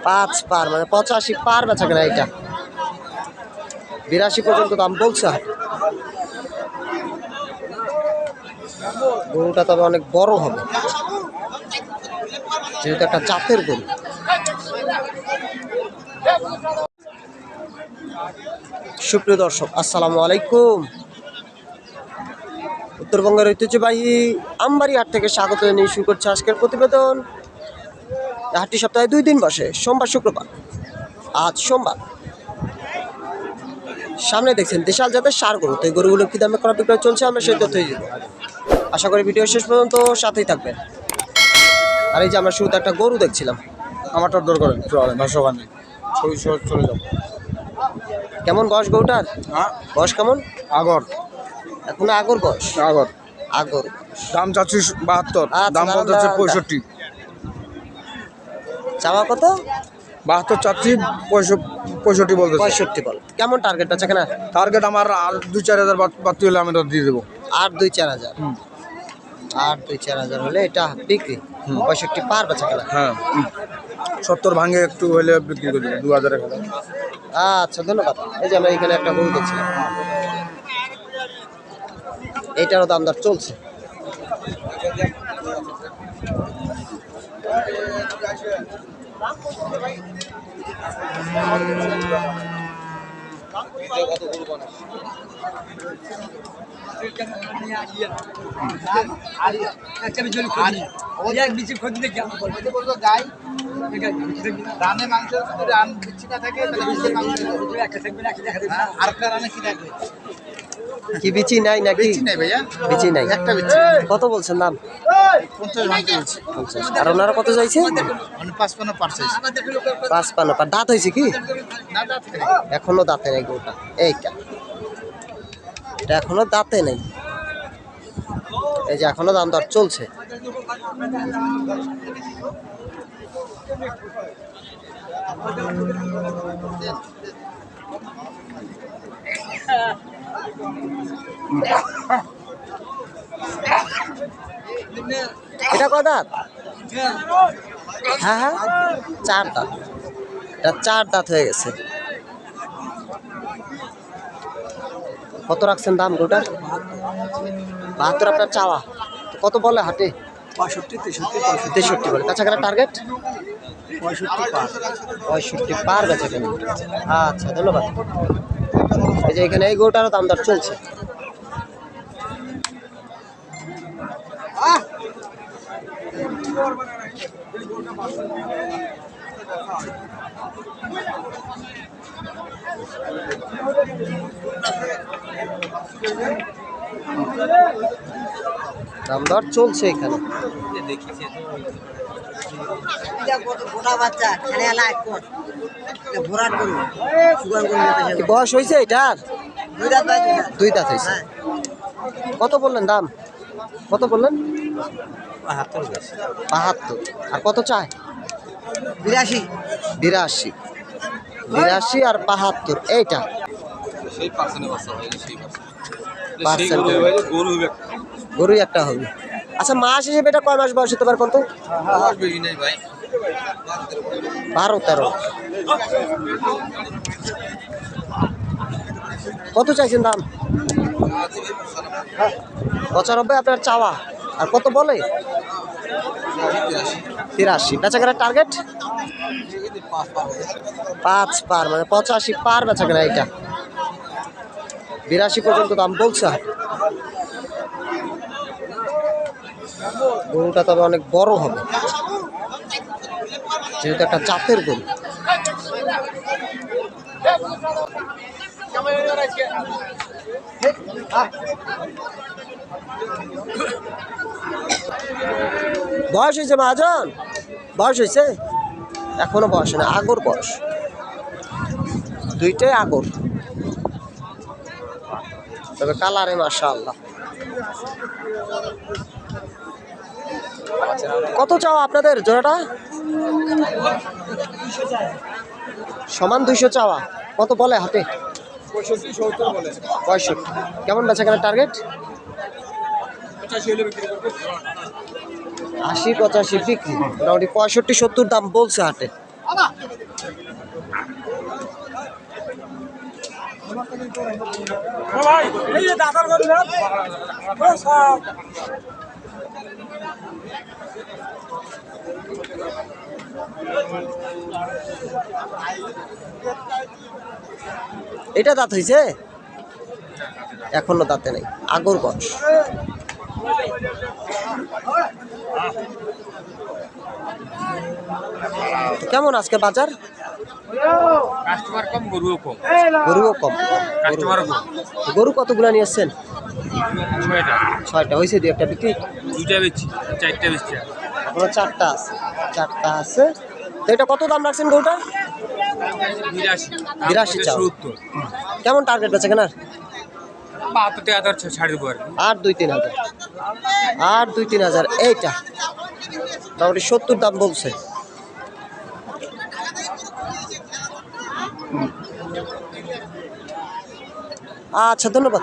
5 পার মানে 85 পার বেচা কেনা। এটা 82 পর্যন্ত দাম বলছে হাট। গরুটা তবে অনেক বড় হবে, যেহেতু একটা জাতের গরু। সুপ্রিয় দর্শক, আসসালামু আলাইকুম। উত্তরবঙ্গের ঐতিহ্যবাহী আমবাড়ি হাট থেকে স্বাগত জানিয়ে শুরু করছে আজকের প্রতিবেদন। হাটটি সপ্তাহে 2 দিন বসে, সোমবার শুক্রবার। আজ সোমবার। সামনে দেখছেন দেশাল জাতের ষাঁড় গরু। তো এই গরুগুলো কি দামে করা বিক্রয় চলছে, আমরা সেই তথ্যই দিব। আশা করি ভিডিও শেষ পর্যন্ত সাথেই থাকবেন। আর এই যে আমরা শুরুতে একটা গরু দেখছিলাম, আমারটা দর করেন ভাষ্যবান নেই, ছবি চলে যাবো। কেমন বয়স গরুটার? হ্যাঁ, বয়স কেমন? আগর এখনো আগর বয়স? আগর আগর। দাম চাচ্ছি 72, আচ্ছা, দাম দাঁড়ান, বলতেছে দাঁড়ান, 65। চাওয়া কত? 72 চাচ্ছি, 65 বলতেছে। 65 বল। কেমন টার্গেট আছে কেনা? টার্গেট আমার আর 2-4 হাজার বাড়তি হলে আমি দিয়ে দেবো। আর 2-4 হাজার। আর 2-4 হাজার হলে এটা বিক্রি। 65 পার বেচা কেনা। হ্যাঁ, 70 ভাঙে একটু হলে বিক্রি করে দেবো 2000 টাকা। আচ্ছা, ধন্যবাদ। এই যে আমরা এখানে একটা গরু দেখছিলাম, এইটারও দাম দর চলছে। কি বিচি নাই নাকি? বিচি নাই। একটা বিচি। কত বলছেন দাম? 50 ভাঙতে বলছি। 50। আর ওনারা কত চাইছে? 55 পার চাইছি। 55 পার। দাঁত হয়েছে কি? না দাঁত নেই। এখনো দাঁতে নেই গরুটা। এইটা এটা এখনো দাঁতে নেই। এই যে এখনো দাম দর চলছে। এটা কয় দাঁত? হ্যাঁ হ্যাঁ, 4 দাঁত। এটা 4 দাঁত হয়ে গেছে। কত রাখছেন দাম গরুটার? 72 আপনার চাওয়া। তো কত বলে হাটে? 65 বলে। কাছাকাছি টার্গেট 65 পার বেচা কেন। আচ্ছা, ধন্যবাদ। এই যে এখানে এই গরুটারও দাম দর চলছে। দাম দর চলছে এখানে। কি বয়স হয়েছে এটার? 2 দাঁত হয়েছে। কত বললেন দাম? কত বললেন? 72। আর কত চায়? 82 আর 72। এইটা গরু একটা হবে। আচ্ছা, মাস হিসেবে এটা কয় মাস বয়স হতে পারে? কত? 12-13। কত চাইছেন দাম? 95 আপনার চাওয়া। আর কত বলে? 83। বেচাকেনার টার্গেট 5 পার মানে 85 পার বেচাকেনা। এটা 82 পর্যন্ত দাম বলছে হাট। গরুটা তবে অনেক বড় হবে, যেহেতু একটা জাতের গরু। বয়স হয়েছে মহাজন? বয়স হয়েছে? এখনো বয়স না, আগর বয়স। দুইটাই আগর, তবে কালারে মাশাআল্লাহ। কত চাও আপনাদের জোড়াটা? সমান 200 চাওয়া। কত বলে হাতে? 65। কেমন বেচা কেনার টার্গেট? 80-85 বিক্রি। মোটামুটি 65-70 দাম বলছে হাটে। এটা দাঁত হয়েছে? এখনো দাঁতে নেই, আগর বয়স। কেমন আজকে বাজার? কাস্টমার কম, গরুও কম। গরুও কম, কাস্টমারও কম। গরু কতগুলো নিয়ে এসছেন? 6টা। 6টা হয়েছে, 2-1টা বিক্রি? 2টা বেচছি, 4টা বেচছি। এখনো 4টা আছে, 4টা আছে। তো এটা কত দাম রাখছেন গরুটা? 82 চাও। 70। কেমন টার্গেট বেচা কেনার? 72,000 ছাড় দেবো আর কি। আর 2-3 হাজার, আর 2-3 হাজার। এইটা মোটামুটি 70 দাম বলছে। আচ্ছা, ধন্যবাদ।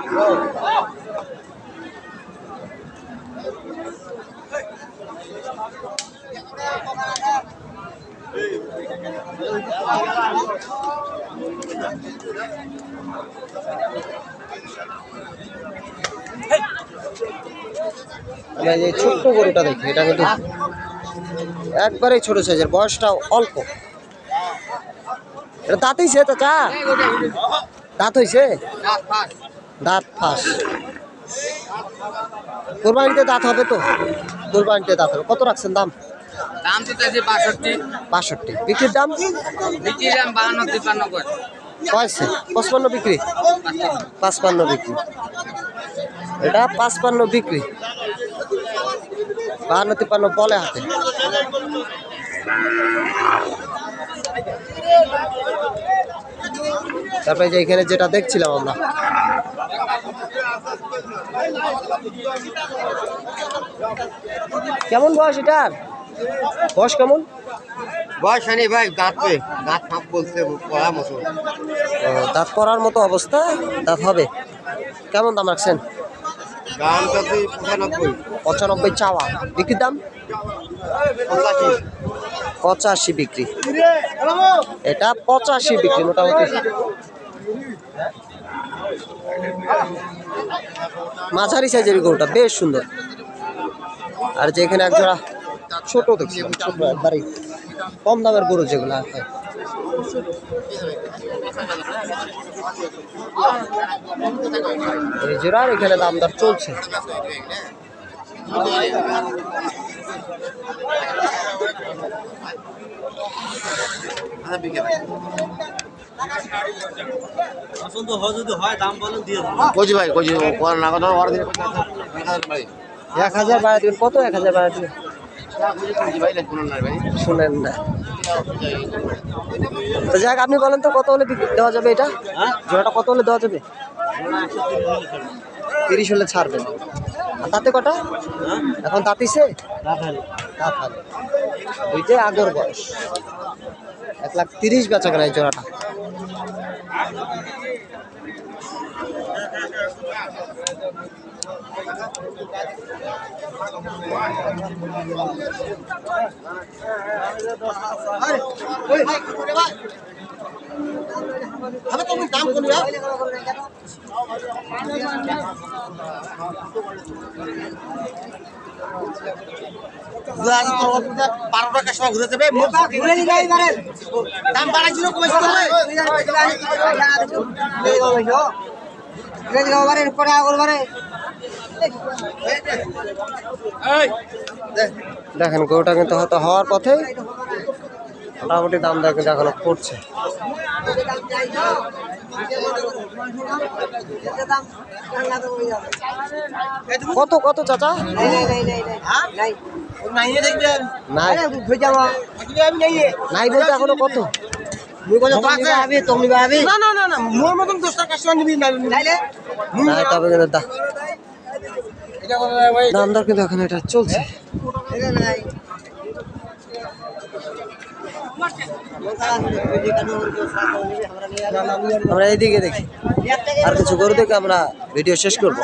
আমরা এই ছোট্ট গরুটা দেখি, এটা কিন্তু একবারেই ছোট সাইজের, বয়সটাও অল্প। এটা দাঁত হইছে চাচা? দাঁত হইছে? দাঁত ফাঁস। কোরবানিতে দাঁত হবে তো? কোরবানিতে দাঁত হবে। কত রাখছেন দাম? দাম তো চাইছে 62। 62। বিক্রির দাম? বিক্রির দাম 52-53 করে। কয়ছে? 55 বিক্রি? 55 বিক্রি। এটা 55 বিক্রি, 52-53 বলে হাতে। তারপরে যে এখানে যেটা দেখছিলাম আমরা, কেমন বয়স এটার? বয়স কেমন? বয়স হয়নি ভাই, দাঁত ফাঁপ বলছে পড়া মতো। দাঁত পড়ার মতো অবস্থা, দাঁত হবে। কেমন দাম রাখছেন? দাম যদি 95। 95 চাওয়া। বিক্রির দাম? 85 বিক্রি। এটা 85 বিক্রি মোটামুটি। মাঝারি সাইজের গরুটা বেশ সুন্দর। আর যেখানে একজোড়া ছোট দেখছি, ছোট একবারই কম দামের গরু যেগুলো হয়, এই জোড়ার এখানে দাম দর চলছে। কোজি ভাই, কোজি না কথা অর্ডার দিয়ে 1000 বাড়া দিবেন। কত 1000 বাড়া দিবেন? শুনেন না তো, যাক আপনি বলেন তো কত হলে দেওয়া যাবে এটা? জোড়াটা কত হলে দেওয়া যাবে? 30 হলে ছাড়বেন। আর তাতে কটা এখন তাতিছে? ওইটাই আগর বয়স। 1,30,000 বেচা কেনা এই জোড়াটা। দাম বাড়াইছিল কমেছে দেখেন গরুটা কিন্তু হয়তো হওয়ার পথে, মোটামুটি দাম দর কিন্তু এখনো করছে। কত কত চাচা? নাই নাই বলতে এখনো কত? তবে কিন্তু দাম দর কিন্তু এখন এটা চলছে। আমরা এইদিকে দেখি, আর কিছু গরু দেখে আমরা ভিডিও শেষ করবো।